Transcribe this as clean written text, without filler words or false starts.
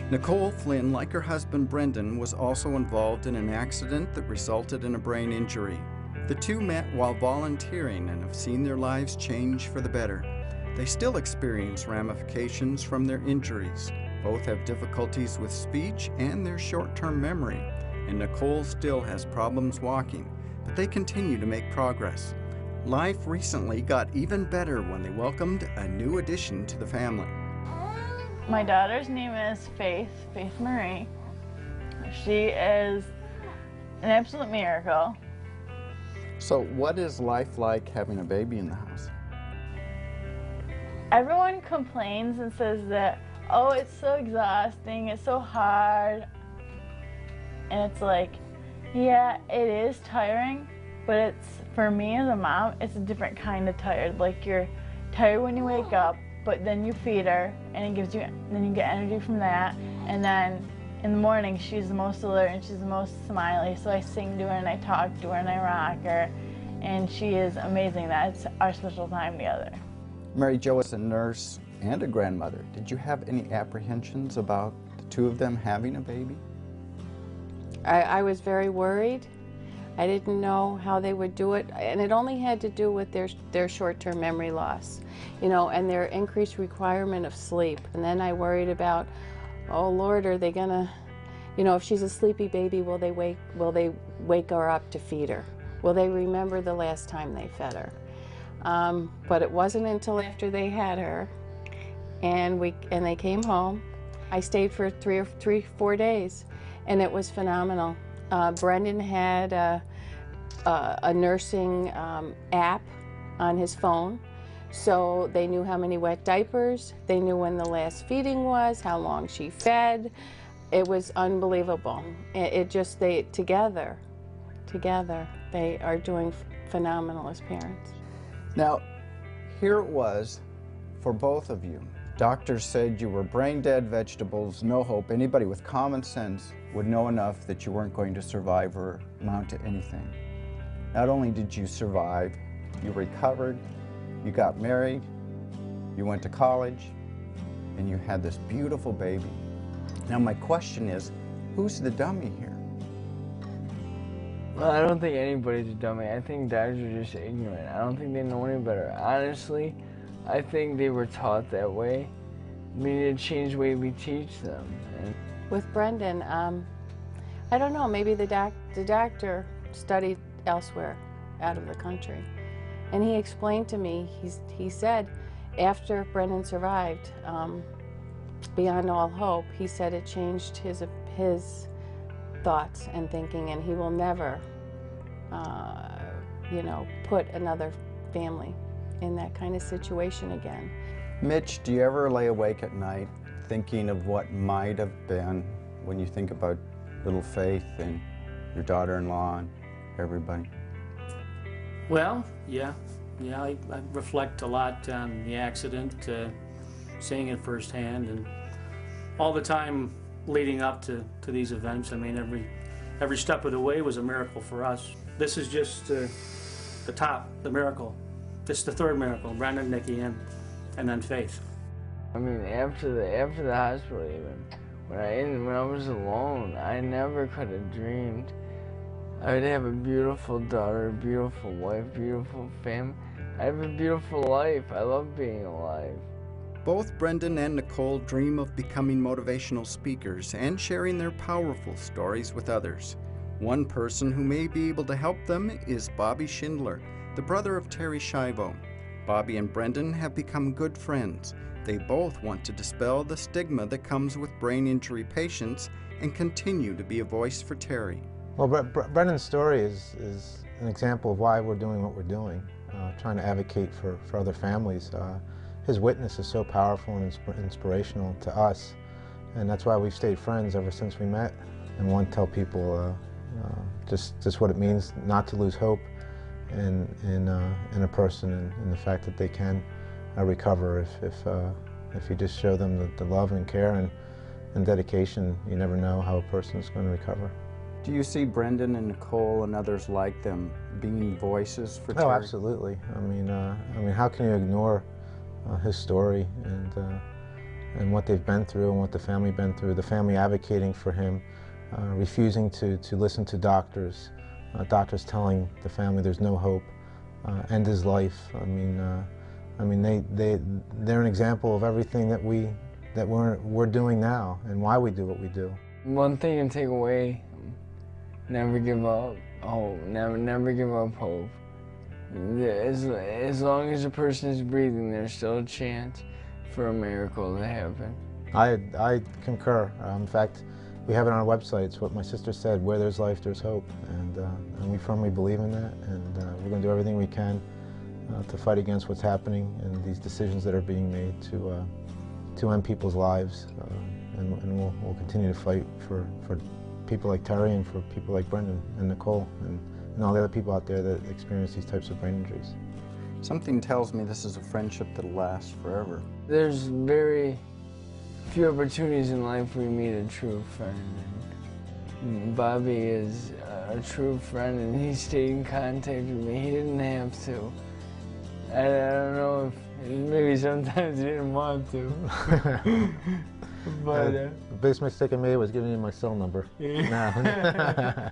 Nicole Flynn, like her husband Brendan, was also involved in an accident that resulted in a brain injury. The two met while volunteering and have seen their lives change for the better. They still experience ramifications from their injuries. Both have difficulties with speech and their short-term memory, and Nicole still has problems walking, but they continue to make progress. Life recently got even better when they welcomed a new addition to the family. My daughter's name is Faith Marie. She is an absolute miracle. So what is life like having a baby in the house? Everyone complains and says that, oh, it's so exhausting, it's so hard. And it's like, yeah, it is tiring, but it's, for me as a mom, it's a different kind of tired. Like, you're tired when you wake up, but then you feed her, and it gives you, then you get energy from that. And then in the morning, she's the most alert and she's the most smiley. So I sing to her and I talk to her and I rock her, and she is amazing. That's our special time together. Mary Jo is a nurse and a grandmother. Did you have any apprehensions about the two of them having a baby? I was very worried. I didn't know how they would do it, and it only had to do with their short-term memory loss, you know, and their increased requirement of sleep. And then I worried about, oh Lord, are they gonna, you know, if she's a sleepy baby, will they wake her up to feed her? Will they remember the last time they fed her? But it wasn't until after they had her, and they came home. I stayed for 4 days, and it was phenomenal. Brendan had a nursing app on his phone, so they knew how many wet diapers, they knew when the last feeding was, how long she fed. It was unbelievable. Together, they are doing phenomenal as parents. Now, here it was for both of you. Doctors said you were brain-dead vegetables, no hope. Anybody with common sense would know enough that you weren't going to survive or amount to anything. Not only did you survive, you recovered, you got married, you went to college, and you had this beautiful baby. Now my question is, who's the dummy here? Well, I don't think anybody's a dummy. I think doctors are just ignorant. I don't think they know any better. Honestly, I think they were taught that way. We need to change the way we teach them. With Brendan, I don't know, maybe the doctor studied elsewhere, out of the country. And he explained to me, he said, after Brendan survived, beyond all hope, he said it changed his thoughts and thinking, and he will never, you know, put another family in that kind of situation again. Mitch, do you ever lay awake at night thinking of what might have been when you think about little Faith and your daughter-in-law and everybody? Well, yeah, I reflect a lot on the accident, seeing it firsthand, and all the time leading up to these events. I mean, every step of the way was a miracle for us. This is just the top, the miracle. This is the third miracle, Brendan, Nikki, and then Faith. I mean, after the hospital even, when I was alone, I never could have dreamed I would have a beautiful daughter, a beautiful wife, beautiful family. I have a beautiful life. I love being alive. Both Brendan and Nicole dream of becoming motivational speakers and sharing their powerful stories with others. One person who may be able to help them is Bobby Schindler, the brother of Terry Schiavo. Bobby and Brendan have become good friends. They both want to dispel the stigma that comes with brain injury patients and continue to be a voice for Terry. Well, Brendan's story is an example of why we're doing what we're doing, trying to advocate for other families. His witness is so powerful and inspirational to us, and that's why we've stayed friends ever since we met, and want to tell people just what it means not to lose hope in a person, and the fact that they can recover if you just show them the love and care and dedication. You never know how a person is going to recover. Do you see Brendan and Nicole and others like them being voices for Terry? Oh, absolutely. I mean, how can you ignore his story and and what they've been through and what the family been through, the family advocating for him, refusing to listen to doctors, doctors telling the family there's no hope, end his life. I mean, they're an example of everything that we're doing now and why we do what we do. One thing to take away: never give up hope. Never give up hope. As long as a person is breathing, there's still a chance for a miracle to happen. I concur. In fact, we have it on our website. It's what my sister said: where there's life, there's hope. And we firmly believe in that. And we're going to do everything we can to fight against what's happening and these decisions that are being made to end people's lives. And we'll continue to fight for people like Terry and for people like Brendan and Nicole and all the other people out there that experience these types of brain injuries. Something tells me this is a friendship that'll last forever. There's very few opportunities in life where you meet a true friend. And Bobby is a true friend, and he stayed in contact with me. He didn't have to. I don't know if maybe sometimes he didn't want to. But the biggest mistake I made was giving you my cell number. No.